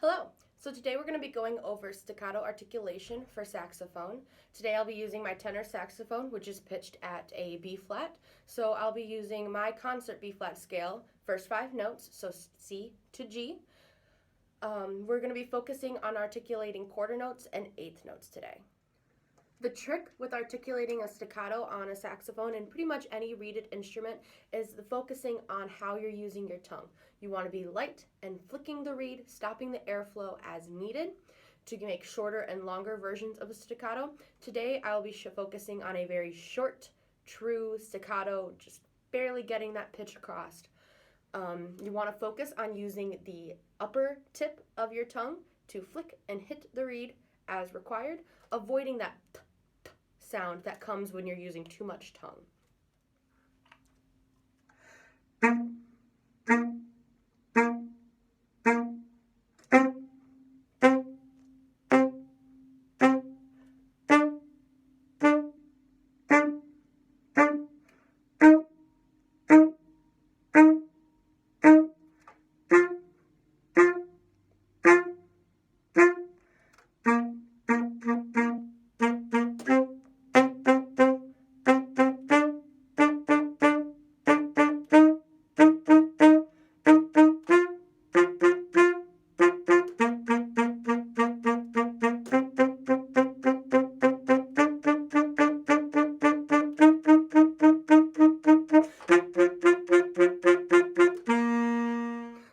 Hello! So today we're going to be going over staccato articulation for saxophone. Today I'll be using my tenor saxophone, which is pitched at a B flat. So I'll be using my concert B flat scale, first 5 notes, so C to G. We're going to be focusing on articulating quarter notes and eighth notes today. The trick with articulating a staccato on a saxophone and pretty much any reeded instrument is the focusing on how you're using your tongue. You want to be light and flicking the reed, stopping the airflow as needed to make shorter and longer versions of a staccato. Today I'll be focusing on a very short, true staccato, just barely getting that pitch across. You want to focus on using the upper tip of your tongue to flick and hit the reed as required, avoiding that sound that comes when you're using too much tongue.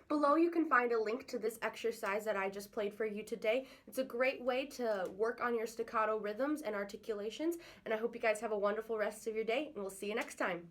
Below you can find a link to this exercise that I just played for you today. It's a great way to work on your staccato rhythms and articulations, and I hope you guys have a wonderful rest of your day, and we'll see you next time.